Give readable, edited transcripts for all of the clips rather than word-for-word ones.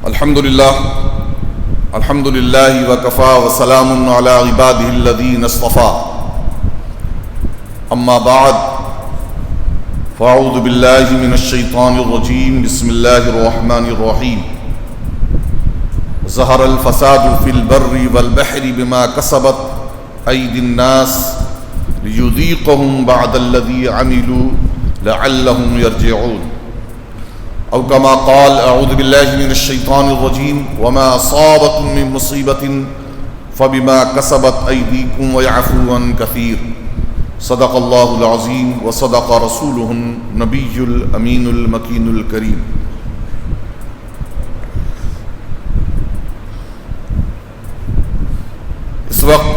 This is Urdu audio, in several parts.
الحمد للہ وکفا وسلام علی عبادہ الذین اصطفیٰ اما بعد فاعوذ باللہ من الشیطان الرجیم بسم اللہ الرحمن الرحیم ظہر الفساد فی البر والبحر بما کسبت ایدی الناس لیذیقہم بعد الذی عملوا لعلہم یرجعون او کما قال اعوذ باللہ من الشیطان الرجیم وما اصابکم من مصیبت فبما کسبت ایدیکم ویعفو عن کثیر صدق اللہ العظیم وصدق رسولہ النبی الامین المکین الکریم۔ اس وقت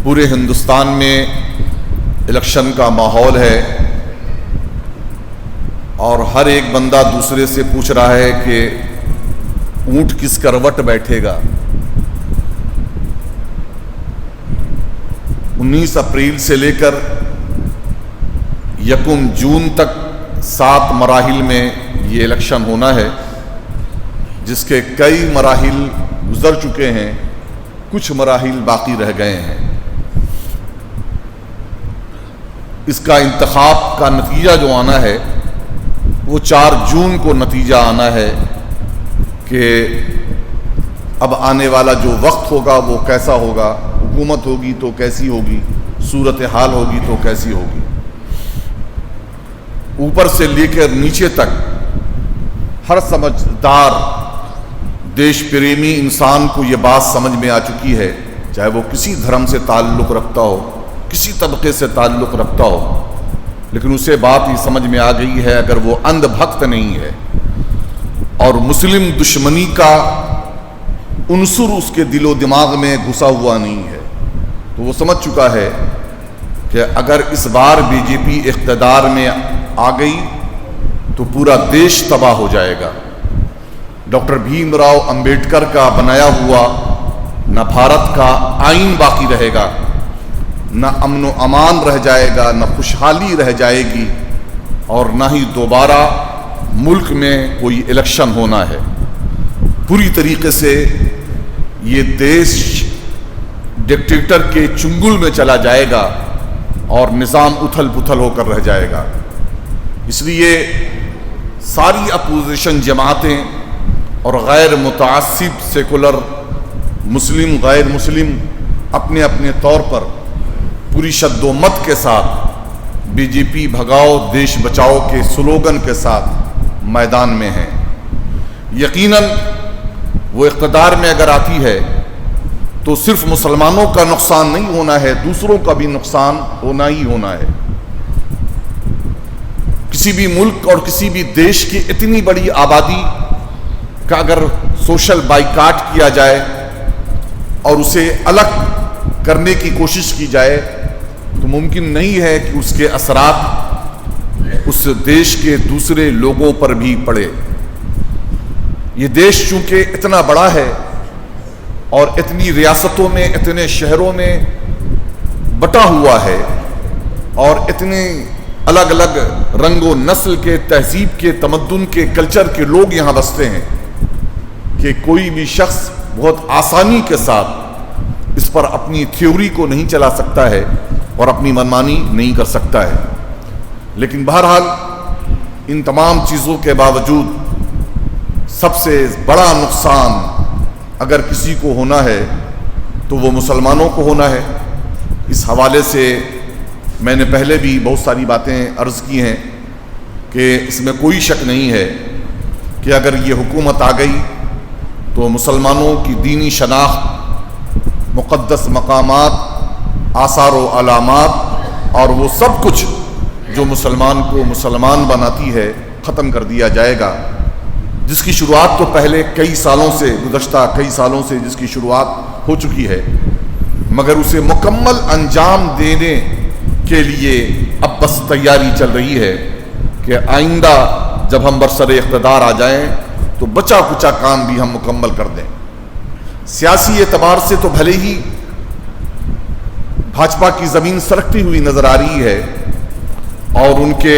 پورے ہندوستان میں الیکشن کا ماحول ہے اور ہر ایک بندہ دوسرے سے پوچھ رہا ہے کہ اونٹ کس کروٹ بیٹھے گا۔ 19 اپریل سے لے کر 1 جون تک 7 مراحل میں یہ الیکشن ہونا ہے، جس کے کئی مراحل گزر چکے ہیں، کچھ مراحل باقی رہ گئے ہیں۔ اس کا انتخاب کا نتیجہ جو آنا ہے وہ 4 جون کو نتیجہ آنا ہے کہ اب آنے والا جو وقت ہوگا وہ کیسا ہوگا، حکومت ہوگی تو کیسی ہوگی، صورتحال ہوگی تو کیسی ہوگی۔ اوپر سے لے کر نیچے تک ہر سمجھدار دیش پریمی انسان کو یہ بات سمجھ میں آ چکی ہے، چاہے وہ کسی دھرم سے تعلق رکھتا ہو، کسی طبقے سے تعلق رکھتا ہو، لیکن اسے بات یہ سمجھ میں آ گئی ہے اگر وہ اندھ بھکت نہیں ہے اور مسلم دشمنی کا عنصر اس کے دل و دماغ میں گھسا ہوا نہیں ہے، تو وہ سمجھ چکا ہے کہ اگر اس بار بی جے پی اقتدار میں آ گئی تو پورا دیش تباہ ہو جائے گا۔ ڈاکٹر بھیم راؤ امبیڈکر کا بنایا ہوا نہ بھارت کا آئین باقی رہے گا، نہ امن و امان رہ جائے گا، نہ خوشحالی رہ جائے گی، اور نہ ہی دوبارہ ملک میں کوئی الیکشن ہونا ہے۔ پوری طریقے سے یہ دیش ڈکٹیٹر کے چنگل میں چلا جائے گا اور نظام اتھل پتھل ہو کر رہ جائے گا۔ اس لیے ساری اپوزیشن جماعتیں اور غیر متعصب سیکولر مسلم غیر مسلم اپنے اپنے طور پر پوری شد و مت کے ساتھ بی جے پی بھگاؤ دیش بچاؤ کے سلوگن کے ساتھ میدان میں ہیں۔ یقیناً وہ اقتدار میں اگر آتی ہے تو صرف مسلمانوں کا نقصان نہیں ہونا ہے، دوسروں کا بھی نقصان ہونا ہی ہونا ہے۔ کسی بھی ملک اور کسی بھی دیش کی اتنی بڑی آبادی کا اگر سوشل بائیکاٹ کیا جائے اور اسے الگ کرنے کی کوشش کی جائے تو ممکن نہیں ہے کہ اس کے اثرات اس دیش کے دوسرے لوگوں پر بھی پڑے۔ یہ دیش چونکہ اتنا بڑا ہے اور اتنی ریاستوں میں، اتنے شہروں میں بٹا ہوا ہے اور اتنے الگ الگ رنگ و نسل کے، تہذیب کے، تمدن کے، کلچر کے لوگ یہاں بستے ہیں کہ کوئی بھی شخص بہت آسانی کے ساتھ اس پر اپنی تھیوری کو نہیں چلا سکتا ہے اور اپنی منمانی نہیں کر سکتا ہے۔ لیکن بہرحال ان تمام چیزوں کے باوجود سب سے بڑا نقصان اگر کسی کو ہونا ہے تو وہ مسلمانوں کو ہونا ہے۔ اس حوالے سے میں نے پہلے بھی بہت ساری باتیں عرض کی ہیں کہ اس میں کوئی شک نہیں ہے کہ اگر یہ حکومت آ گئی تو مسلمانوں کی دینی شناخت، مقدس مقامات، آثار و علامات اور وہ سب کچھ جو مسلمان کو مسلمان بناتی ہے ختم کر دیا جائے گا، جس کی شروعات تو پہلے گزشتہ کئی سالوں سے جس کی شروعات ہو چکی ہے، مگر اسے مکمل انجام دینے کے لیے اب بس تیاری چل رہی ہے کہ آئندہ جب ہم برسر اقتدار آ جائیں تو بچا کچا کام بھی ہم مکمل کر دیں۔ سیاسی اعتبار سے تو بھلے ہی بھاجپا کی زمین سرکتی ہوئی نظر آ رہی ہے اور ان کے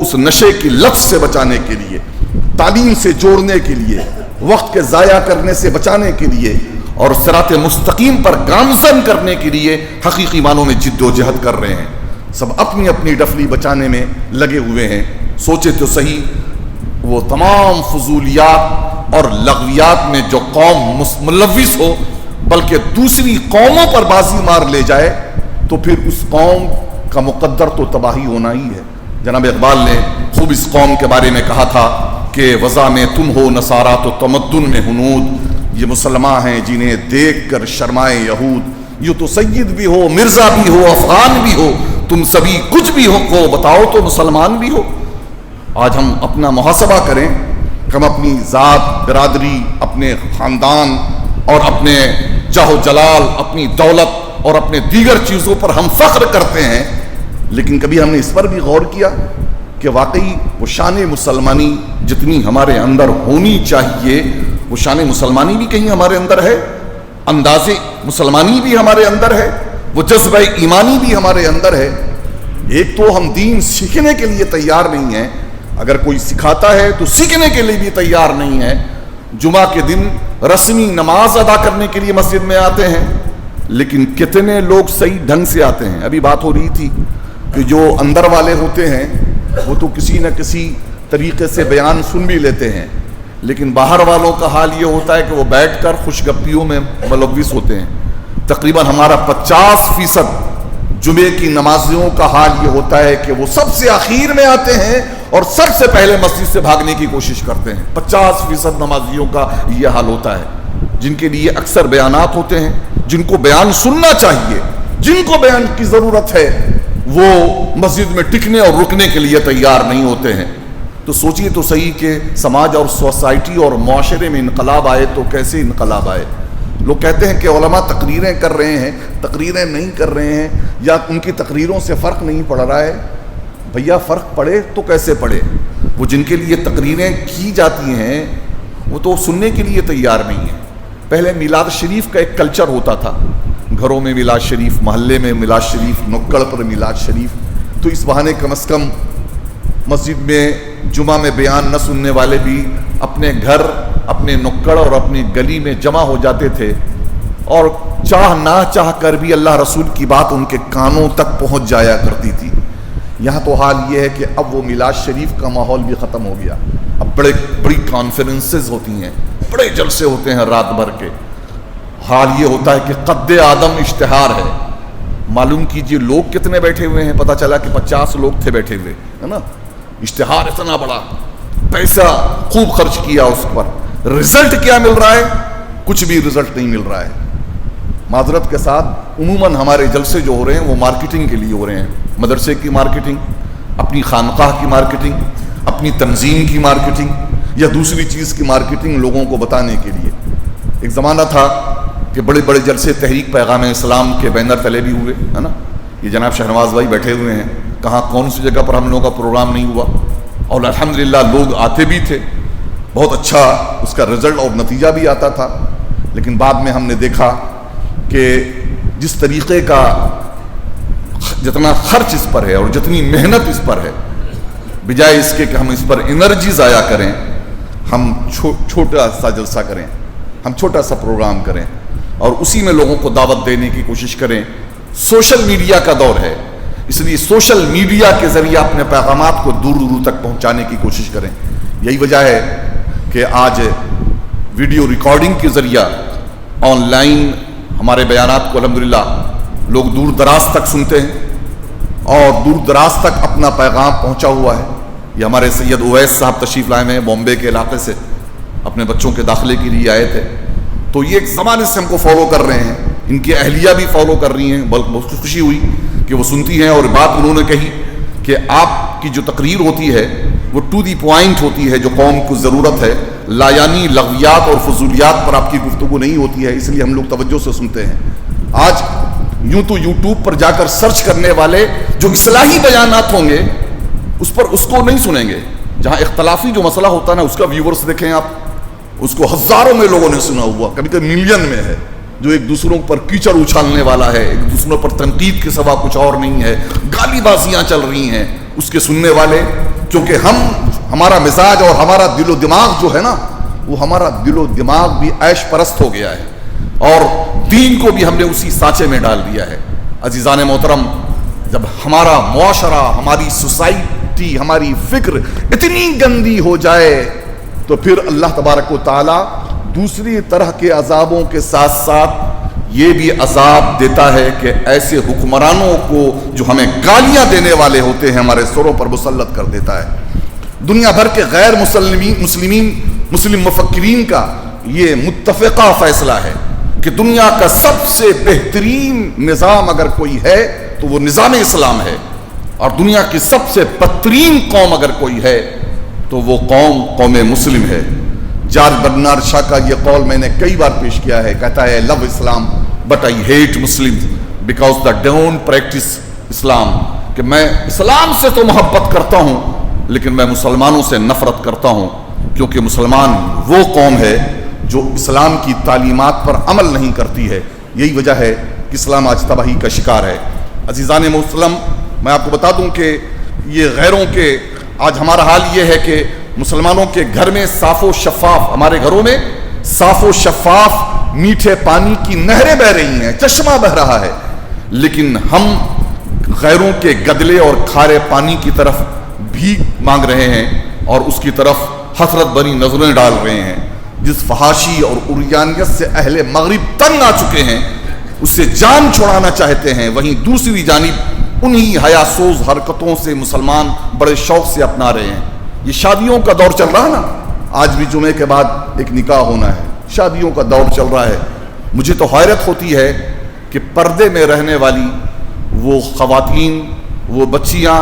اس نشے کی لت سے بچانے کے لیے، تعلیم سے جوڑنے کے لیے، وقت کے ضائع کرنے سے بچانے کے لیے اور صراط مستقیم پر گامزن کرنے کے لیے حقیقی معنوں میں جد و جہد کر رہے ہیں. سب اپنی اپنی ڈفلی بچانے میں لگے ہوئے ہیں. سوچے تو صحیح، وہ تمام فضولیات اور لغویات میں جو قوم ملوث ہو بلکہ دوسری قوموں پر بازی مار لے جائے تو پھر اس قوم کا مقدر تو تباہی ہونا ہی ہے. جناب اقبال نے خوب اس قوم کے بارے میں کہا تھا کہ وضع میں تم ہو نصارہ تو تمدن میں ہنود، یہ مسلمان ہیں جنہیں دیکھ کر شرمائے یہود، یوں تو سید بھی ہو، مرزا بھی ہو، افغان بھی ہو، تم سبھی کچھ بھی ہو کو بتاؤ تو مسلمان بھی ہو. آج ہم اپنا محاسبہ کریں کہ ہم اپنی ذات، برادری، اپنے خاندان اور اپنے جاہ و جلال، اپنی دولت اور اپنے دیگر چیزوں پر ہم فخر کرتے ہیں، لیکن کبھی ہم نے اس پر بھی غور کیا کہ واقعی وہ شان مسلمانی جتنی ہمارے اندر ہونی چاہیے وہ شان مسلمانی بھی کہیں ہمارے اندر ہے، انداز مسلمانی بھی ہمارے اندر ہے، وہ جذبہ ایمانی بھی ہمارے اندر ہے. ایک تو ہم دین سیکھنے کے لیے تیار نہیں ہیں، اگر کوئی سکھاتا ہے تو سیکھنے کے لیے بھی تیار نہیں ہے. جمعہ کے دن رسمی نماز ادا کرنے کے لیے مسجد میں آتے ہیں، لیکن کتنے لوگ صحیح ڈھنگ سے آتے ہیں؟ ابھی بات ہو رہی تھی کہ جو اندر والے ہوتے ہیں وہ تو کسی نہ کسی طریقے سے بیان سن بھی لیتے ہیں، لیکن باہر والوں کا حال یہ ہوتا ہے کہ وہ بیٹھ کر خوش گپیوں میں ملوث ہوتے ہیں. تقریباً ہمارا 50% جمعے کی نمازیوں کا حال یہ ہوتا ہے کہ وہ سب سے آخر میں آتے ہیں اور سب سے پہلے مسجد سے بھاگنے کی کوشش کرتے ہیں. 50% نمازیوں کا یہ حال ہوتا ہے، جن کے لیے اکثر بیانات ہوتے ہیں، جن کو بیان سننا چاہیے، جن کو بیان کی ضرورت ہے، وہ مسجد میں ٹکنے اور رکنے کے لیے تیار نہیں ہوتے ہیں. تو سوچئے تو صحیح کہ سماج اور سوسائٹی اور معاشرے میں انقلاب آئے تو کیسے انقلاب آئے. لوگ کہتے ہیں کہ علماء تقریریں کر رہے ہیں، تقریریں نہیں کر رہے ہیں، یا ان کی تقریروں سے فرق نہیں پڑ رہا ہے. بھیا فرق پڑے تو کیسے پڑے؟ وہ جن کے لیے تقریریں کی جاتی ہیں وہ تو سننے کے لیے تیار نہیں ہیں. پہلے میلاد شریف کا ایک کلچر ہوتا تھا، گھروں میں میلاد شریف، محلے میں میلاد شریف، نکڑ پر میلاد شریف. تو اس بہانے کم از کم مسجد میں جمعہ میں بیان نہ سننے والے بھی اپنے گھر، اپنے نکڑ اور اپنی گلی میں جمع ہو جاتے تھے، اور چاہ نہ چاہ کر بھی اللہ رسول کی بات ان کے کانوں تک پہنچ جایا کرتی تھی. یہاں تو حال یہ ہے کہ اب وہ میلاد شریف کا ماحول بھی ختم ہو گیا. اب بڑی کانفرنسز ہوتی ہیں، بڑے جلسے ہوتے ہیں رات بھر کے. حال یہ ہوتا ہے کہ قد آدم اشتہار ہے. معلوم کیجئے لوگ کتنے بیٹھے ہوئے ہیں، پتہ چلا کہ 50 لوگ تھے بیٹھے ہوئے، ہے نا. اشتہار اتنا بڑا، پیسہ خوب خرچ کیا اس پر. رزلٹ کیا مل رہا ہے؟ کچھ بھی رزلٹ نہیں مل رہا ہے. معذرت کے ساتھ عموماً ہمارے جلسے جو ہو رہے ہیں وہ مارکیٹنگ کے لیے ہو رہے ہیں. مدرسے کی مارکیٹنگ، اپنی خانقاہ کی مارکیٹنگ، اپنی تنظیم کی مارکیٹنگ، یا دوسری چیز کی مارکیٹنگ لوگوں کو بتانے کے لیے. ایک زمانہ تھا کہ بڑے بڑے جلسے تحریک پیغام اسلام کے بینر تلے بھی ہوئے، ہے نا. یہ جناب شہنواز بھائی بیٹھے ہوئے ہیں، کہاں کون سی جگہ پر ہم لوگوں کا پروگرام نہیں ہوا، اور الحمدللہ لوگ آتے بھی تھے. بہت اچھا اس کا رزلٹ اور نتیجہ بھی آتا تھا. لیکن بعد میں ہم نے دیکھا کہ جس طریقے کا جتنا خرچ اس پر ہے اور جتنی محنت اس پر ہے، بجائے اس کے کہ ہم اس پر انرجی ضائع کریں، ہم چھوٹا سا جلسہ کریں، ہم چھوٹا سا پروگرام کریں اور اسی میں لوگوں کو دعوت دینے کی کوشش کریں. سوشل میڈیا کا دور ہے، اس لیے سوشل میڈیا کے ذریعے اپنے پیغامات کو دور دور تک پہنچانے کی کوشش کریں. یہی وجہ ہے کہ آج ویڈیو ریکارڈنگ کے ذریعہ آن لائن ہمارے بیانات کو الحمدللہ لوگ دور دراز تک سنتے ہیں اور دور دراز تک اپنا پیغام پہنچا ہوا ہے. یہ ہمارے سید اویس صاحب تشریف لائے ہیں بامبے کے علاقے سے، اپنے بچوں کے داخلے کے لیے آئے تھے. تو یہ ایک زمانے سے ہم کو فالو کر رہے ہیں، ان کی اہلیہ بھی فالو کر رہی ہیں. بہت خوشی ہوئی کہ وہ سنتی ہیں، اور بات انہوں نے کہی کہ آپ کی جو تقریر ہوتی ہے وہ ٹو دی پوائنٹ ہوتی ہے، جو قوم کو ضرورت ہے. لایانی لغویات اور فضولیات پر آپ کی گفتگو نہیں ہوتی ہے، اس لیے ہم لوگ توجہ سے سنتے ہیں. آج یوں تو یوٹیوب پر جا کر سرچ کرنے والے جو اصلاحی بیانات ہوں گے اس کو نہیں سنیں گے. جہاں اختلافی جو مسئلہ ہوتا ہے نا، اس کا ویورز دیکھیں آپ، اس کو ہزاروں میں لوگوں نے سنا ہوا، کبھی کبھی ملین میں ہے، جو ایک دوسروں پر کیچڑ اچھالنے والا ہے، ایک دوسروں پر تنقید کے سوا کچھ اور نہیں ہے، گالی بازیاں چل رہی ہیں، اس کے سننے والے، کیونکہ ہمارا مزاج اور ہمارا دل و دماغ جو ہے نا، وہ ہمارا دل و دماغ بھی عیش پرست ہو گیا ہے، اور دین کو بھی ہم نے اسی سانچے میں ڈال دیا ہے۔ عزیزان محترم، جب ہمارا معاشرہ، ہماری سوسائٹی، ہماری فکر اتنی گندی ہو جائے تو پھر اللہ تبارک و تعالی دوسری طرح کے عذابوں کے ساتھ ساتھ یہ بھی عذاب دیتا ہے کہ ایسے حکمرانوں کو جو ہمیں گالیاں دینے والے ہوتے ہیں ہمارے سروں پر مسلط کر دیتا ہے۔ دنیا بھر کے غیر مسلم مفکرین کا یہ متفقہ فیصلہ ہے کہ دنیا کا سب سے بہترین نظام اگر کوئی ہے تو وہ نظام اسلام ہے، اور دنیا کی سب سے بدترین قوم اگر کوئی ہے تو وہ قوم مسلم ہے۔ جارج برنارڈ شاہ کا یہ قول میں نے کئی بار پیش کیا ہے، کہتا ہے love Islam but I hate Muslim because they don't practice Islam, کہ میں اسلام سے تو محبت کرتا ہوں لیکن میں مسلمانوں سے نفرت کرتا ہوں، کیونکہ مسلمان وہ قوم ہے جو اسلام کی تعلیمات پر عمل نہیں کرتی ہے۔ یہی وجہ ہے کہ اسلام آج تباہی کا شکار ہے۔ عزیزان مسلم، میں آپ کو بتا دوں کہ یہ غیروں کے آج ہمارا حال یہ ہے کہ مسلمانوں کے گھر میں صاف و شفاف، ہمارے گھروں میں صاف و شفاف میٹھے پانی کی نہریں بہ رہی ہیں، چشمہ بہ رہا ہے، لیکن ہم غیروں کے گدلے اور کھارے پانی کی طرف بھی مانگ رہے ہیں اور اس کی طرف حسرت بھری نظریں ڈال رہے ہیں۔ جس فحاشی اور عریانیت سے اہل مغرب تنگ آ چکے ہیں اس سے جان چھڑانا چاہتے ہیں، وہیں دوسری جانب انہی حیا سوز حرکتوں سے مسلمان بڑے شوق سے اپنا رہے ہیں۔ یہ شادیوں کا دور چل رہا ہے نا، آج بھی جمعے کے بعد ایک نکاح ہونا ہے، شادیوں کا دور چل رہا ہے۔ مجھے تو حیرت ہوتی ہے کہ پردے میں رہنے والی وہ خواتین، وہ بچیاں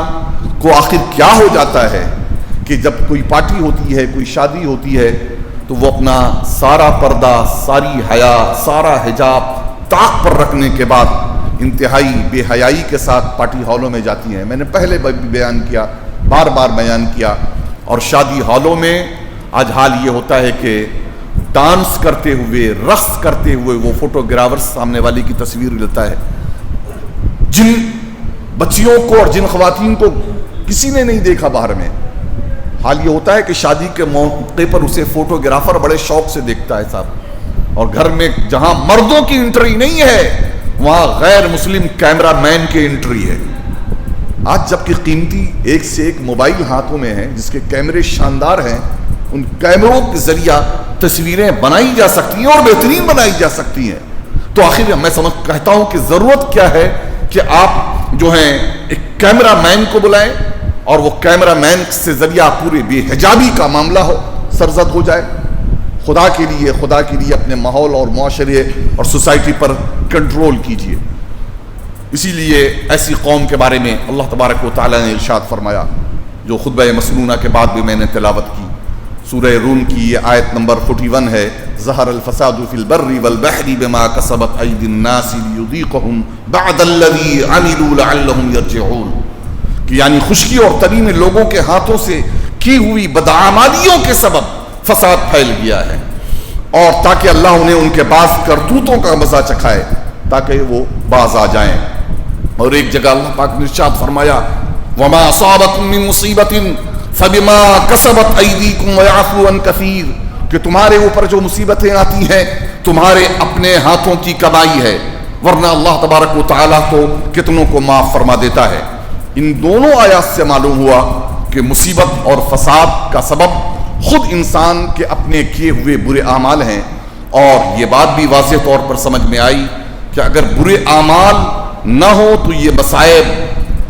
کو آخر کیا ہو جاتا ہے کہ جب کوئی پارٹی ہوتی ہے، کوئی شادی ہوتی ہے تو وہ اپنا سارا پردہ، ساری حیا، سارا حجاب طاق پر رکھنے کے بعد انتہائی بے حیائی کے ساتھ پارٹی ہالوں میں جاتی ہیں۔ میں نے پہلے بھی بیان کیا، بار بار بیان کیا، اور شادی ہالوں میں آج حال یہ ہوتا ہے کہ ڈانس کرتے ہوئے، رقص کرتے ہوئے وہ فوٹوگرافر سامنے والے کی تصویر لیتا ہے۔ جن بچیوں کو اور جن خواتین کو کسی نے نہیں دیکھا باہر میں، حال یہ ہوتا ہے کہ شادی کے موقع پر اسے فوٹوگرافر بڑے شوق سے دیکھتا ہے صاحب، اور گھر میں جہاں مردوں کی انٹری نہیں ہے وہاں غیر مسلم کیمرہ مین کی انٹری ہے۔ آج جبکہ قیمتی ایک سے ایک موبائل ہاتھوں میں ہیں جس کے کیمرے شاندار ہیں، ان کیمروں کے ذریعہ تصویریں بنائی جا سکتی ہیں اور بہترین بنائی جا سکتی ہیں، تو آخر میں کہتا ہوں کہ ضرورت کیا ہے کہ آپ جو ہیں ایک کیمرہ مین کو بلائیں اور وہ کیمرہ مین سے ذریعہ پورے بے حجابی کا معاملہ سرزد ہو جائے۔ خدا کے لیے اپنے ماحول اور معاشرے اور سوسائٹی پر کنٹرول کیجیے۔ اسی لیے ایسی قوم کے بارے میں اللہ تبارک و تعالیٰ نے ارشاد فرمایا، جو خطبہ مسنونہ کے بعد بھی میں نے تلاوت کی، سورہ روم کی یہ آیت نمبر 41 ہے، ظہر الفساد فی البر والبحر بما کسبت ایدی الناس لیذیقہم بعد الذی عملوا لعلہم یرجعون، کہ یعنی خشکی اور تری میں لوگوں کے ہاتھوں سے کی ہوئی بدعمالیوں کے سبب فساد پھیل گیا ہے، اور تاکہ اللہ انہیں ان کے بعض کرتوتوں کا مزہ چکھائے تاکہ وہ باز آ جائیں۔ اور ایک جگہ اللہ پاک نے ارشاد فرمایا، وما اصابکم من مصیبت فبما کسبت ایدیکم ویعفو عن کثیر، کہ تمہارے اوپر جو مصیبتیں آتی ہیں تمہارے اپنے ہاتھوں کی کمائی ہے، ورنہ اللہ تبارک و تعالیٰ تو کتنوں کو معاف فرما دیتا ہے۔ ان دونوں آیات سے معلوم ہوا کہ مصیبت اور فساد کا سبب خود انسان کے اپنے کیے ہوئے برے اعمال ہیں، اور یہ بات بھی واضح طور پر سمجھ میں آئی کہ اگر برے اعمال نہ ہو تو یہ مصائب،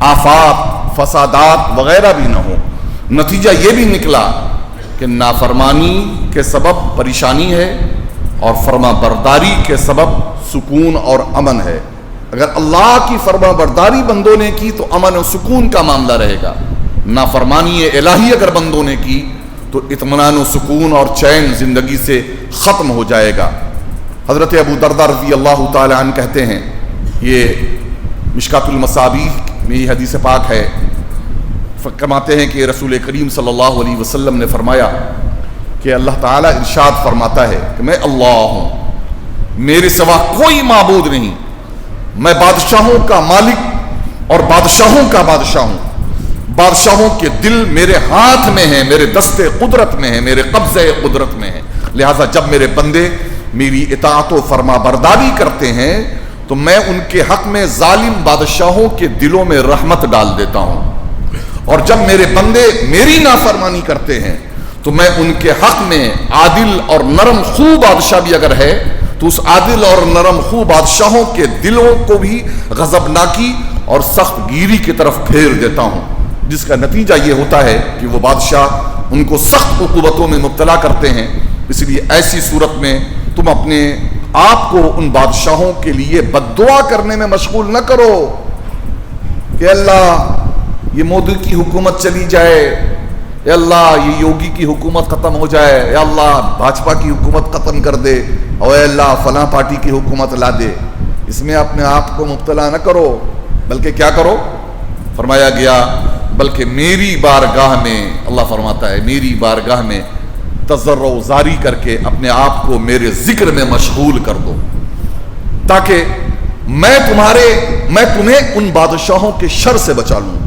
آفات، فسادات وغیرہ بھی نہ ہو۔ نتیجہ یہ بھی نکلا کہ نافرمانی کے سبب پریشانی ہے اور فرما برداری کے سبب سکون اور امن ہے۔ اگر اللہ کی فرما برداری بندوں نے کی تو امن و سکون کا معاملہ رہے گا، نافرمانی الہی اگر بندوں نے کی تو اطمینان و سکون اور چین زندگی سے ختم ہو جائے گا۔ حضرت ابو درداء رضی اللہ تعالی عنہ کہتے ہیں، یہ مشکات المصابیح میں یہ حدیث پاک ہے، فرماتے ہیں کہ رسول کریم صلی اللہ علیہ وسلم نے فرمایا کہ اللہ تعالیٰ ارشاد فرماتا ہے کہ میں اللہ ہوں، میرے سوا کوئی معبود نہیں، میں بادشاہوں کا مالک اور بادشاہوں کا بادشاہ ہوں، بادشاہوں کے دل میرے ہاتھ میں ہیں، میرے دستے قدرت میں ہیں، میرے قبضے قدرت میں ہیں، لہٰذا جب میرے بندے میری اطاعت و فرما برداری کرتے ہیں تو میں ان کے حق میں ظالم بادشاہوں کے دلوں میں رحمت ڈال دیتا ہوں، اور جب میرے بندے میری نافرمانی کرتے ہیں تو میں ان کے حق میں عادل اور نرم خو بادشاہ بھی اگر ہے تو اس عادل اور نرم خو بادشاہوں کے دلوں کو بھی غضبناکی اور سخت گیری کی طرف پھیر دیتا ہوں، جس کا نتیجہ یہ ہوتا ہے کہ وہ بادشاہ ان کو سخت عقوبتوں میں مبتلا کرتے ہیں۔ اس لیے ایسی صورت میں تم اپنے آپ کو ان بادشاہوں کے لیے بد دعا کرنے میں مشغول نہ کرو کہ اللہ یہ مودی کی حکومت چلی جائے، اے اللہ یہ یوگی کی حکومت ختم ہو جائے، اے اللہ بھاجپا کی حکومت ختم کر دے، اور اے اللہ فلاں پارٹی کی حکومت لا دے۔ اس میں اپنے آپ کو مبتلا نہ کرو، بلکہ کیا کرو؟ فرمایا گیا بلکہ میری بارگاہ میں، اللہ فرماتا ہے میری بارگاہ میں تضرع و زاری کر کے اپنے آپ کو میرے ذکر میں مشغول کر دو، تاکہ میں تمہیں ان بادشاہوں کے شر سے بچا لوں۔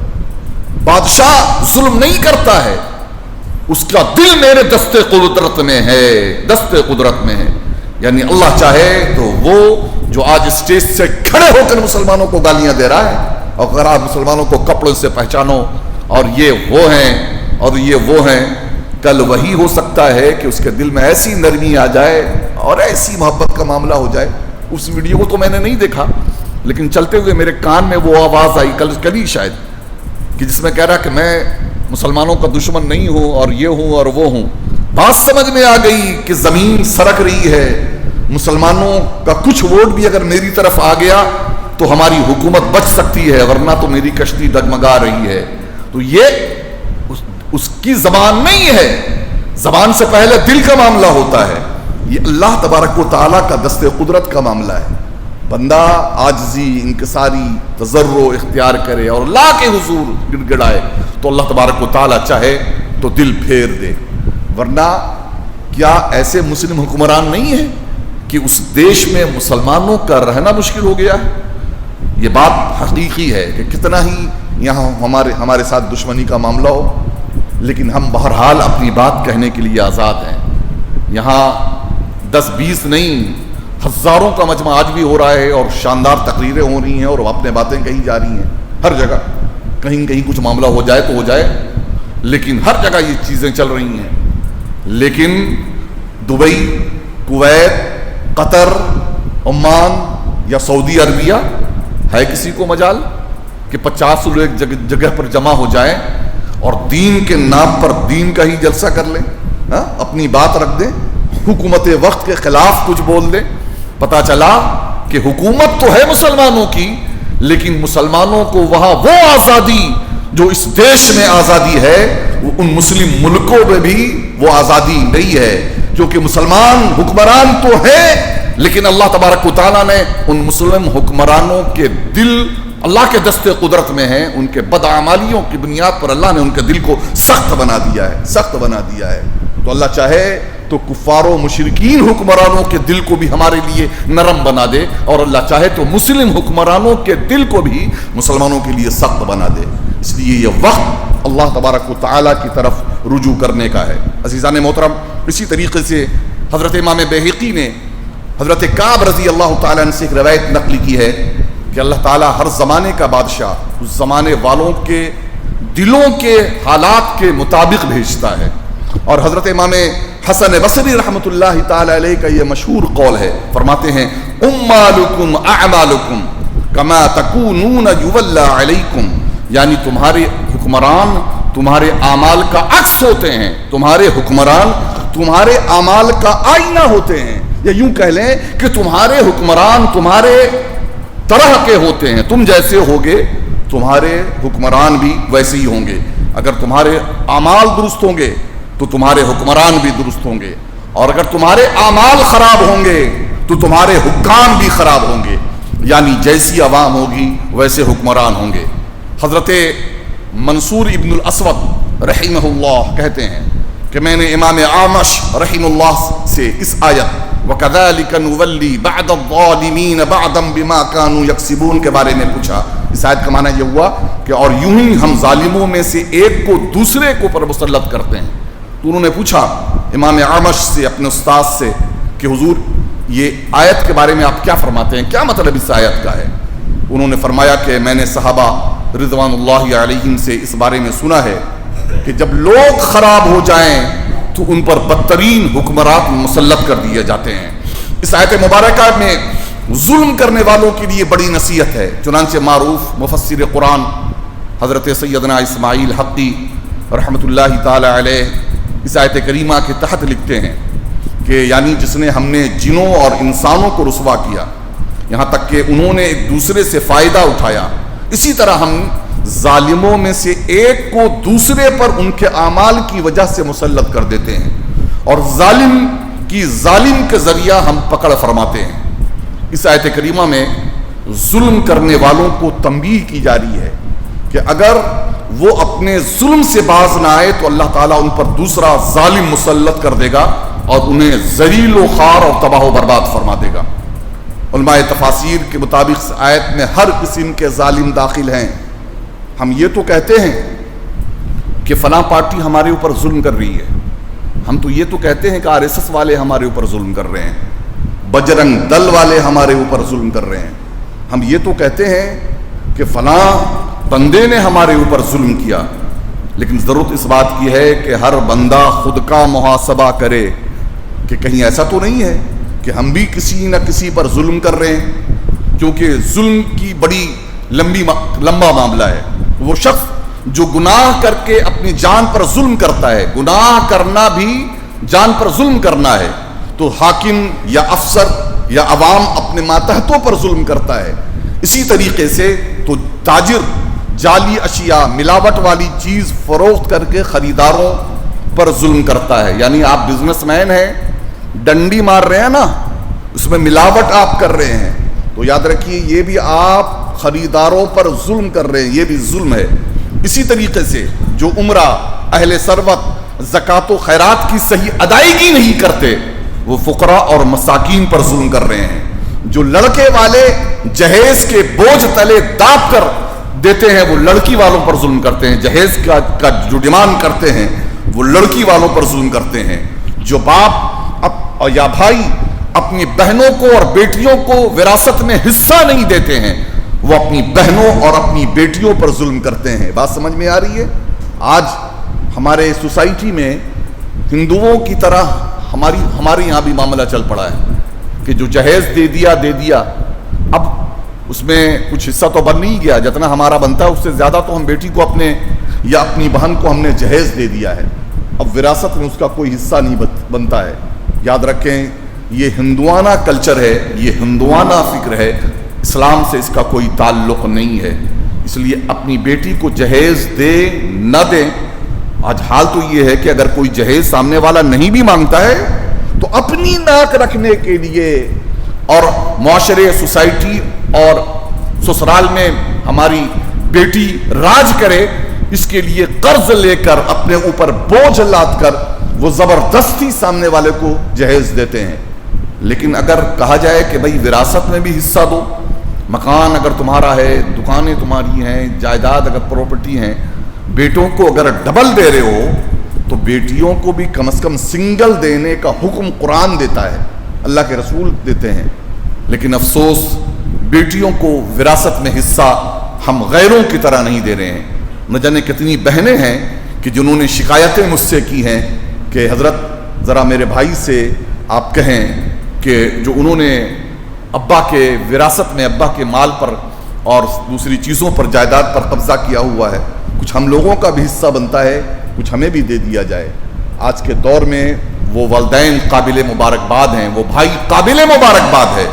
بادشاہ ظلم نہیں کرتا ہے، اس کا دل میرے دستے قدرت میں ہے، دستے قدرت میں ہے۔ یعنی اللہ چاہے تو وہ جو آج اسٹیج سے کھڑے ہو کر مسلمانوں کو گالیاں دے رہا ہے، اور اگر آپ مسلمانوں کو کپڑوں سے پہچانو اور یہ وہ ہیں اور یہ وہ ہیں، کل وہی ہو سکتا ہے کہ اس کے دل میں ایسی نرمی آ جائے اور ایسی محبت کا معاملہ ہو جائے۔ اس ویڈیو کو تو میں نے نہیں دیکھا، لیکن چلتے ہوئے میرے کان میں وہ آواز آئی کل ہی شاید، کہ جس میں کہہ رہا کہ میں مسلمانوں کا دشمن نہیں ہوں اور یہ ہوں اور وہ ہوں۔ بات سمجھ میں آ گئی کہ زمین سرک رہی ہے، مسلمانوں کا کچھ ووٹ بھی اگر میری طرف آ گیا تو ہماری حکومت بچ سکتی ہے، ورنہ تو میری کشتی ڈگمگا رہی ہے۔ تو یہ اس کی زبان نہیں ہے، زبان سے پہلے دل کا معاملہ ہوتا ہے۔ یہ اللہ تبارک و تعالیٰ کا دست قدرت کا معاملہ ہے۔ بندہ عاجزی، انکساری، تضرع اختیار کرے اور اللہ کے حضور گڑ گڑائے تو اللہ تبارک و تعالیٰ چاہے تو دل پھیر دے، ورنہ کیا ایسے مسلم حکمران نہیں ہیں کہ اس دیش میں مسلمانوں کا رہنا مشکل ہو گیا ہے؟ یہ بات حقیقی ہے کہ کتنا ہی یہاں ہمارے ساتھ دشمنی کا معاملہ ہو، لیکن ہم بہرحال اپنی بات کہنے کے لیے آزاد ہیں۔ یہاں 10-20 نہیں، ہزاروں کا مجمع آج بھی ہو رہا ہے، اور شاندار تقریریں ہو رہی ہیں اور اپنے باتیں کہی جا رہی ہیں ہر جگہ، کہیں کہیں کچھ معاملہ ہو جائے تو ہو جائے، لیکن ہر جگہ یہ چیزیں چل رہی ہیں۔ لیکن دبئی، کویت، قطر، عمان یا سعودی عربیہ ہے کسی کو مجال کہ 50 لوگ ایک جگہ پر جمع ہو جائیں اور دین کے نام پر دین کا ہی جلسہ کر لیں، اپنی بات رکھ دیں، حکومت وقت کے خلاف کچھ بول دیں؟ پتا چلا کہ حکومت تو ہے مسلمانوں کی، لیکن مسلمانوں کو وہاں وہ آزادی جو اس دیش میں آزادی ہے، وہ ان مسلم ملکوں میں بھی وہ آزادی نہیں ہے، کیونکہ مسلمان حکمران تو ہیں، لیکن اللہ تبارک و تعالیٰ نے ان مسلم حکمرانوں کے دل اللہ کے دست قدرت میں ہیں، ان کے بدعمالیوں کی بنیاد پر اللہ نے ان کے دل کو سخت بنا دیا ہے، سخت بنا دیا ہے۔ تو اللہ چاہے تو کفار و مشرکین حکمرانوں کے دل کو بھی ہمارے لیے نرم بنا دے، اور اللہ چاہے تو مسلم حکمرانوں کے دل کو بھی مسلمانوں کے لیے سخت بنا دے۔ اس لیے یہ وقت اللہ تبارک و تعالیٰ کی طرف رجوع کرنے کا ہے۔ عزیزان محترم، اسی طریقے سے حضرت امام بہقی نے حضرت کعب رضی اللہ تعالیٰ عنہ سے ایک روایت نقل کی ہے کہ اللہ تعالیٰ ہر زمانے کا بادشاہ اس زمانے والوں کے دلوں کے حالات کے مطابق بھیجتا ہے، اور حضرت امام حسن بصری رحمۃ اللہ تعالی علیہ کا یہ مشہور قول ہے، فرماتے ہیں امالکم اعمالکم کما تکونون یولا علیکم، یعنی تمہارے حکمران تمہارے اعمال کا عکس ہوتے ہیں، تمہارے حکمران تمہارے اعمال کا آئینہ ہوتے ہیں، یا یوں کہہ لیں کہ تمہارے حکمران تمہارے طرح کے ہوتے ہیں، تم جیسے ہوگے تمہارے حکمران بھی ویسے ہی ہوں گے۔ اگر تمہارے اعمال درست ہوں گے تو تمہارے حکمران بھی درست ہوں گے، اور اگر تمہارے اعمال خراب ہوں گے تو تمہارے حکام بھی خراب ہوں گے، یعنی جیسی عوام ہوگی ویسے حکمران ہوں گے۔ حضرت منصور ابن الاسود رحمہ اللہ کہتے ہیں کہ میں نے امام اعمش رحمہ اللہ سے اس آیت وَكَذَلِكَ نُوَلِّي بَعْدَ الظَّالِمِينَ بَعْدًا بِمَا كَانُوا يَكْسِبُونَ کے بارے میں پوچھا، اس آیت کا معنی یہ ہوا کہ اور یوں ہی ہم ظالموں میں سے ایک کو دوسرے کو پر مسلط کرتے ہیں۔ تو انہوں نے پوچھا امام اعمش سے، اپنے استاد سے، کہ حضور یہ آیت کے بارے میں آپ کیا فرماتے ہیں، کیا مطلب اس آیت کا ہے؟ انہوں نے فرمایا کہ میں نے صحابہ رضوان اللہ علیہم سے اس بارے میں سنا ہے کہ جب لوگ خراب ہو جائیں تو ان پر بدترین حکمرات مسلط کر دیے جاتے ہیں۔ اس آیت مبارکہ میں ظلم کرنے والوں کے لیے بڑی نصیحت ہے، چنانچہ معروف مفسر قرآن حضرت سیدنا اسماعیل حقی رحمۃ اللہ تعالی علیہ اس آیت کریمہ کے تحت لکھتے ہیں کہ یعنی جس نے ہم نے جنوں اور انسانوں کو رسوا کیا یہاں تک کہ انہوں نے ایک دوسرے سے فائدہ اٹھایا، اسی طرح ہم ظالموں میں سے ایک کو دوسرے پر ان کے اعمال کی وجہ سے مسلط کر دیتے ہیں، اور ظالم کے ذریعہ ہم پکڑ فرماتے ہیں۔ اس آیت کریمہ میں ظلم کرنے والوں کو تنبیہ کی جا رہی ہے کہ اگر وہ اپنے ظلم سے باز نہ آئے تو اللہ تعالیٰ ان پر دوسرا ظالم مسلط کر دے گا اور انہیں ذلیل و خوار اور تباہ و برباد فرما دے گا۔ علماء تفاسیر کے مطابق اس آیت میں ہر قسم کے ظالم داخل ہیں۔ ہم یہ تو کہتے ہیں کہ فلاں پارٹی ہمارے اوپر ظلم کر رہی ہے، ہم تو یہ تو کہتے ہیں کہ RSS والے ہمارے اوپر ظلم کر رہے ہیں، بجرنگ دل والے ہمارے اوپر ظلم کر رہے ہیں، ہم یہ تو کہتے ہیں کہ فلاں بندے نے ہمارے اوپر ظلم کیا، لیکن ضرورت اس بات کی ہے کہ ہر بندہ خود کا محاسبہ کرے کہ کہیں ایسا تو نہیں ہے کہ ہم بھی کسی نہ کسی پر ظلم کر رہے ہیں، کیونکہ ظلم کی بڑی لمبا معاملہ ہے۔ وہ شخص جو گناہ کر کے اپنی جان پر ظلم کرتا ہے، گناہ کرنا بھی جان پر ظلم کرنا ہے، تو حاکم یا افسر یا عوام اپنے ماتحتوں پر ظلم کرتا ہے۔ اسی طریقے سے تو تاجر جعلی اشیاء، ملاوٹ والی چیز فروخت کر کے خریداروں پر ظلم کرتا ہے۔ یعنی آپ بزنس مین ہیں، ڈنڈی مار رہے ہیں نا، اس میں ملاوٹ آپ کر رہے ہیں، تو یاد رکھیے یہ بھی آپ خریداروں پر ظلم کر رہے ہیں، یہ بھی ظلم ہے۔ اسی طریقے سے جو عمرہ، اہل ثروت زکوٰۃ و خیرات کی صحیح ادائیگی نہیں کرتے، وہ فقراء اور مساکین پر ظلم کر رہے ہیں۔ جو لڑکے والے جہیز کے بوجھ تلے داب کر دیتے ہیں، وہ لڑکی والوں پر ظلم کرتے ہیں۔ جہیز کا جو ڈیمانڈ کرتے ہیں وہ لڑکی والوں پر ظلم کرتے ہیں۔ جو باپ یا بھائی اپنی بہنوں کو اور بیٹیوں کو وراثت میں حصہ نہیں دیتے ہیں، وہ اپنی بہنوں اور اپنی بیٹیوں پر ظلم کرتے ہیں۔ بات سمجھ میں آ رہی ہے؟ آج ہمارے سوسائٹی میں ہندوؤں کی طرح ہمارے یہاں بھی معاملہ چل پڑا ہے کہ جو جہیز دے دیا، اب اس میں کچھ حصہ تو بن نہیں گیا، جتنا ہمارا بنتا ہے اس سے زیادہ تو ہم بیٹی کو اپنے یا اپنی بہن کو ہم نے جہیز دے دیا ہے، اب وراثت میں اس کا کوئی حصہ نہیں بنتا ہے۔ یاد رکھیں یہ ہندوانہ کلچر ہے، یہ ہندوانہ فکر ہے، اسلام سے اس کا کوئی تعلق نہیں ہے۔ اس لیے اپنی بیٹی کو جہیز دے نہ دیں، آج حال تو یہ ہے کہ اگر کوئی جہیز سامنے والا نہیں بھی مانگتا ہے تو اپنی ناک رکھنے کے لیے اور معاشرے، سوسائٹی اور سسرال میں ہماری بیٹی راج کرے، اس کے لیے قرض لے کر اپنے اوپر بوجھ لاد کر وہ زبردستی سامنے والے کو جہیز دیتے ہیں۔ لیکن اگر کہا جائے کہ بھئی وراثت میں بھی حصہ دو، مکان اگر تمہارا ہے، دکانیں تمہاری ہیں، جائیداد اگر پراپرٹی ہیں، بیٹوں کو اگر ڈبل دے رہے ہو تو بیٹیوں کو بھی کم از کم سنگل دینے کا حکم قرآن دیتا ہے، اللہ کے رسول دیتے ہیں۔ لیکن افسوس بیٹیوں کو وراثت میں حصہ ہم غیروں کی طرح نہیں دے رہے ہیں۔ نہ جانے کتنی بہنیں ہیں کہ جنہوں نے شکایتیں مجھ سے کی ہیں کہ حضرت ذرا میرے بھائی سے آپ کہیں کہ جو انہوں نے ابا کے وراثت میں ابا کے مال پر اور دوسری چیزوں پر، جائیداد پر قبضہ کیا ہوا ہے، کچھ ہم لوگوں کا بھی حصہ بنتا ہے، کچھ ہمیں بھی دے دیا جائے۔ آج کے دور میں وہ والدین قابل مبارکباد ہیں، وہ بھائی قابل مبارکباد ہے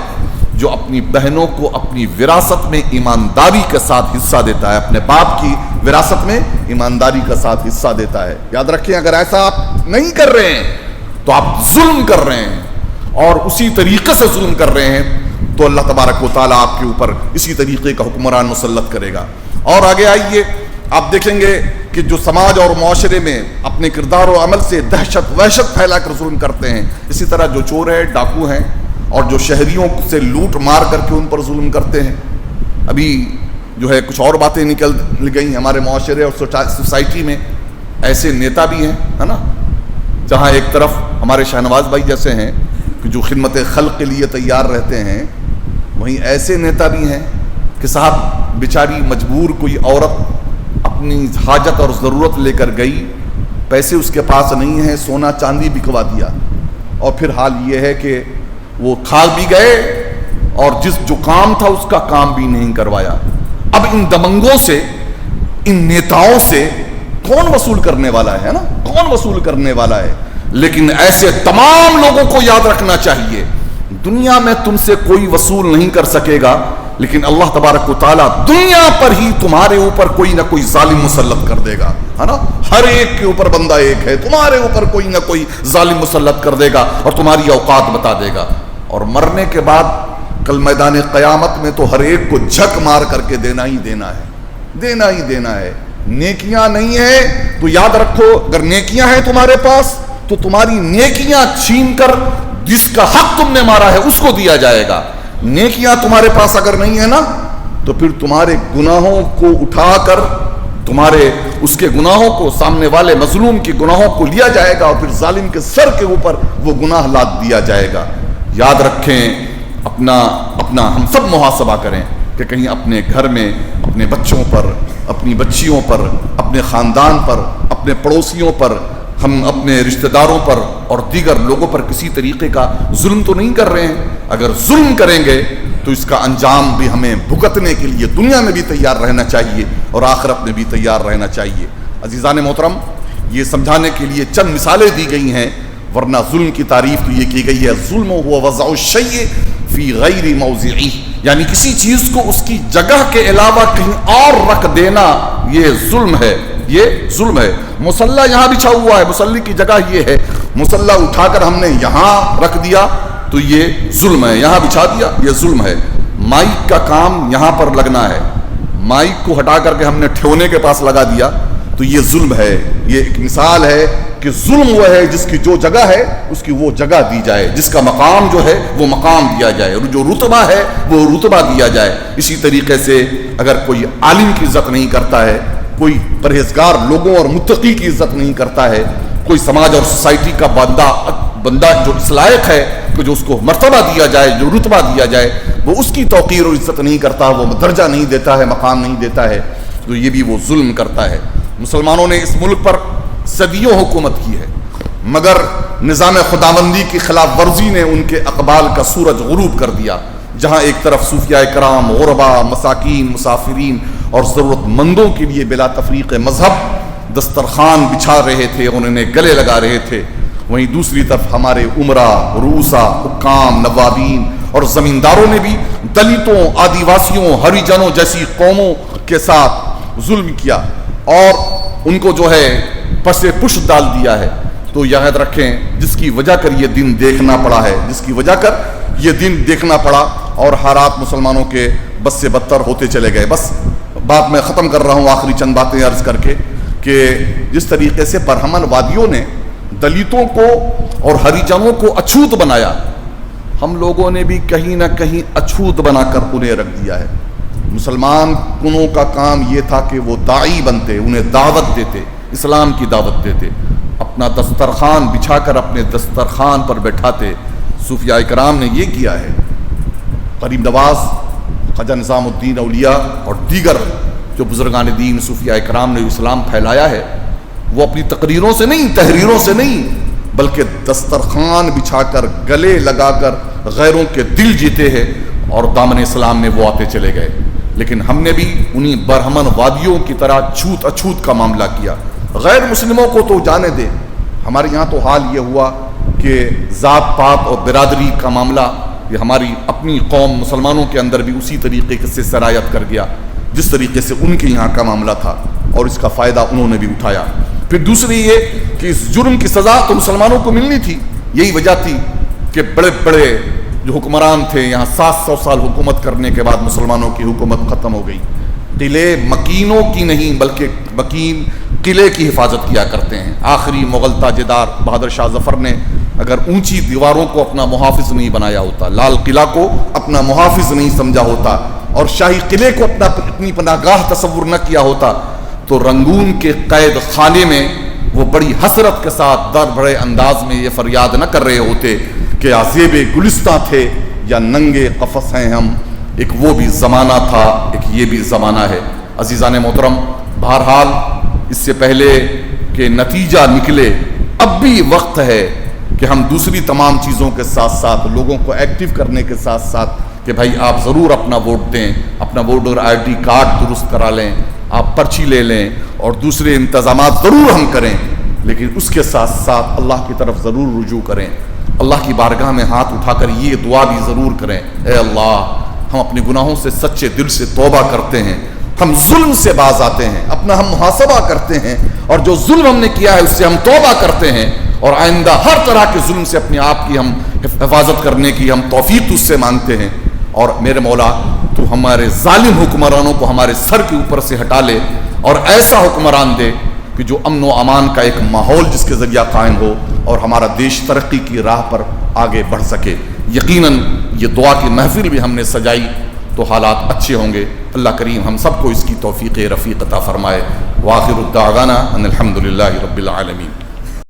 جو اپنی بہنوں کو اپنی وراثت میں ایمانداری کے ساتھ حصہ دیتا ہے، اپنے باپ کی وراثت میں ایمانداری کے ساتھ حصہ دیتا ہے۔ یاد رکھیں اگر ایسا آپ نہیں کر رہے ہیں تو آپ ظلم کر رہے ہیں، اور اسی طریقے سے ظلم کر رہے ہیں تو اللہ تبارک و تعالیٰ آپ کے اوپر اسی طریقے کا حکمران مسلط کرے گا۔ اور آگے آئیے، آپ دیکھیں گے کہ جو سماج اور معاشرے میں اپنے کردار و عمل سے دہشت وحشت پھیلا کر ظلم کرتے ہیں، اسی طرح جو چور ہیں، ڈاکو ہیں، اور جو شہریوں سے لوٹ مار کر کے ان پر ظلم کرتے ہیں۔ ابھی جو ہے کچھ اور باتیں نکل گئی ہمارے معاشرے اور سوسائٹی میں. ایسے نیتا بھی ہیں, ہے نا, جہاں ایک طرف ہمارے شاہنواز بھائی جیسے ہیں کہ جو خدمت خلق کے لیے تیار رہتے ہیں, وہیں ایسے نیتا بھی ہیں کہ صاحب بیچاری مجبور کوئی عورت اپنی حاجت اور ضرورت لے کر گئی, پیسے اس کے پاس نہیں ہیں, سونا چاندی بکوا دیا, اور پھر حال یہ ہے کہ وہ کھا بھی گئے اور جو کام تھا اس کا کام بھی نہیں کروایا. اب ان دمنگوں سے, ان نیتاؤں سے کون وصول کرنے والا ہے نا, کون وصول کرنے والا ہے؟ لیکن ایسے تمام لوگوں کو یاد رکھنا چاہیے, دنیا میں تم سے کوئی وصول نہیں کر سکے گا, لیکن اللہ تبارک و تعالیٰ دنیا پر ہی تمہارے اوپر کوئی نہ کوئی ظالم مسلط کر دے گا, ہے نا. ہر ایک کے اوپر بندہ ایک ہے, تمہارے اوپر کوئی نہ کوئی ظالم مسلط کر دے گا اور تمہاری اوقات بتا دے گا. اور مرنے کے بعد کل میدان قیامت میں تو ہر ایک کو جھک مار کر کے دینا ہی دینا ہے, دینا ہی دینا ہے. نیکیاں نہیں ہیں تو یاد رکھو, اگر نیکیاں ہیں تمہارے پاس تو تمہاری نیکیاں چھین کر جس کا حق تم نے مارا ہے اس کو دیا جائے گا. نیکیاں تمہارے پاس اگر نہیں ہے نا تو پھر تمہارے گناہوں کو اٹھا کر تمہارے اس کے گناہوں کو, سامنے والے مظلوم کے گناہوں کو لیا جائے گا اور پھر ظالم کے سر کے اوپر وہ گناہ لاد دیا جائے گا. یاد رکھیں, اپنا ہم سب محاسبہ کریں کہ کہیں اپنے گھر میں اپنے بچوں پر, اپنی بچیوں پر, اپنے خاندان پر, اپنے پڑوسیوں پر, ہم اپنے رشتہ داروں پر اور دیگر لوگوں پر کسی طریقے کا ظلم تو نہیں کر رہے ہیں. اگر ظلم کریں گے تو اس کا انجام بھی ہمیں بھگتنے کے لیے دنیا میں بھی تیار رہنا چاہیے اور آخرت میں بھی تیار رہنا چاہیے. عزیزان محترم, یہ سمجھانے کے لیے چند مثالیں دی گئی ہیں, ورنہ ظلم کی تعریف تو یہ کی گئی ہے, ظلم ہوا وضع الشیء فی غیر موضعہ, یعنی کسی چیز کو اس کی جگہ کے علاوہ کہیں اور رکھ دینا, یہ ظلم ہے, یہ ظلم ہے. مصلی یہاں بچھا ہوا ہے, مصلی کی جگہ یہ ہے, مصلی اٹھا کر ہم نے یہاں رکھ دیا تو یہ ظلم ہے, یہاں بچھا دیا یہ ظلم ہے. مائک کا کام یہاں پر لگنا ہے, مائک کو ہٹا کر کے ہم نے ٹھونے کے پاس لگا دیا تو یہ ظلم ہے. یہ ایک مثال ہے کہ ظلم وہ ہے جس کی جو جگہ ہے اس کی وہ جگہ دی جائے, جس کا مقام جو ہے وہ مقام دیا جائے, اور جو رتبہ ہے وہ رتبہ دیا جائے. اسی طریقے سے اگر کوئی عالم کی عزت نہیں کرتا ہے, کوئی پرہیزگار لوگوں اور متقی کی عزت نہیں کرتا ہے, کوئی سماج اور سوسائٹی کا بندہ جو اس لائق ہے کہ جو اس کو مرتبہ دیا جائے, جو رتبہ دیا جائے, وہ اس کی توقیر اور عزت نہیں کرتا, وہ درجہ نہیں دیتا ہے, مقام نہیں دیتا ہے, تو یہ بھی وہ ظلم کرتا ہے. مسلمانوں نے اس ملک پر صدیوں حکومت کی ہے, مگر نظام خداوندی کی خلاف ورزی نے ان کے اقبال کا سورج غروب کر دیا. جہاں ایک طرف صوفیاء کرام غربا, مساکین, مسافرین اور ضرورت مندوں کے لیے بلا تفریق مذہب دسترخوان بچھا رہے تھے, انہیں گلے لگا رہے تھے, وہیں دوسری طرف ہمارے عمرا, رؤسا, حکام, نوابین اور زمینداروں نے بھی دلتوں, آدیواسیوں, ہریجنوں جیسی قوموں کے ساتھ ظلم کیا اور ان کو جو ہے پس پشت ڈال دیا ہے. تو یاد رکھیں, جس کی وجہ کر یہ دن دیکھنا پڑا ہے, جس کی وجہ کر یہ دن دیکھنا پڑا, اور حالات مسلمانوں کے بس سے بدتر ہوتے چلے گئے. بس بات میں ختم کر رہا ہوں آخری چند باتیں عرض کر کے کہ جس طریقے سے برہمن وادیوں نے دلتوں کو اور ہریجنوں کو اچھوت بنایا, ہم لوگوں نے بھی کہیں نہ کہیں اچھوت بنا کر انہیں رکھ دیا ہے. مسلمان کنوں کا کام یہ تھا کہ وہ داعی بنتے, انہیں دعوت دیتے, اسلام کی دعوت دیتے, اپنا دسترخوان بچھا کر اپنے دسترخوان پر بیٹھاتے. صوفیاء کرام نے یہ کیا ہے. غریب نواز, خواجہ نظام الدین اولیاء اور دیگر جو بزرگان دین صوفیاء کرام نے اسلام پھیلایا ہے, وہ اپنی تقریروں سے نہیں, تحریروں سے نہیں, بلکہ دسترخوان بچھا کر, گلے لگا کر غیروں کے دل جیتے ہیں اور دامن اسلام میں وہ آتے چلے گئے. لیکن ہم نے بھی انہی برہمن وادیوں کی طرح چھوت اچھوت کا معاملہ کیا. غیر مسلموں کو تو جانے دیں, ہمارے یہاں تو حال یہ ہوا کہ ذات پات اور برادری کا معاملہ یہ ہماری اپنی قوم مسلمانوں کے اندر بھی اسی طریقے سے سرایت کر گیا جس طریقے سے ان کے یہاں کا معاملہ تھا, اور اس کا فائدہ انہوں نے بھی اٹھایا. پھر دوسری یہ کہ اس جرم کی سزا تو مسلمانوں کو ملنی تھی. یہی وجہ تھی کہ بڑے بڑے جو حکمران تھے یہاں 700 سال حکومت کرنے کے بعد مسلمانوں کی حکومت ختم ہو گئی. قلعے مکینوں کی نہیں بلکہ مکین قلعے کی حفاظت کیا کرتے ہیں. آخری مغل تاجدار بہادر شاہ ظفر نے اگر اونچی دیواروں کو اپنا محافظ نہیں بنایا ہوتا, لال قلعہ کو اپنا محافظ نہیں سمجھا ہوتا, اور شاہی قلعے کو اپنی پناہگاہ تصور نہ کیا ہوتا تو رنگون کے قید خانے میں وہ بڑی حسرت کے ساتھ درد بھرے انداز میں یہ فریاد نہ کر رہے ہوتے کہ عذیب گلستاں تھے یا ننگے قفس ہیں ہم. ایک وہ بھی زمانہ تھا، ایک یہ بھی زمانہ ہے. عزیزان محترم، بہرحال اس سے پہلے کہ نتیجہ نکلے اب بھی وقت ہے کہ ہم دوسری تمام چیزوں کے ساتھ ساتھ لوگوں کو ایکٹیو کرنے کے ساتھ ساتھ کہ بھائی آپ ضرور اپنا ووٹ دیں، اپنا ووٹر آئی ڈی کارڈ درست کرا لیں، آپ پرچی لے لیں اور دوسرے انتظامات ضرور ہم کریں، لیکن اس کے ساتھ ساتھ اللہ کی طرف ضرور رجوع کریں. اللہ کی بارگاہ میں ہاتھ اٹھا کر یہ دعا بھی ضرور کریں، اے اللہ ہم اپنے گناہوں سے سچے دل سے توبہ کرتے ہیں، ہم ظلم سے باز آتے ہیں، اپنا ہم محاسبہ کرتے ہیں اور جو ظلم ہم نے کیا ہے اس سے ہم توبہ کرتے ہیں اور آئندہ ہر طرح کے ظلم سے اپنے آپ کی ہم حفاظت کرنے کی ہم توفیق اس سے مانگتے ہیں. اور میرے مولا تو ہمارے ظالم حکمرانوں کو ہمارے سر کے اوپر سے ہٹا لے اور ایسا حکمران دے کہ جو امن و امان کا ایک ماحول جس کے ذریعہ قائم ہو اور ہمارا دیش ترقی کی راہ پر آگے بڑھ سکے. یقیناً یہ دعا کی محفل بھی ہم نے سجائی تو حالات اچھے ہوں گے. اللہ کریم ہم سب کو اس کی توفیق رفیق عطا فرمائے. وآخر الدعوانا ان الحمد للہ رب العالمین.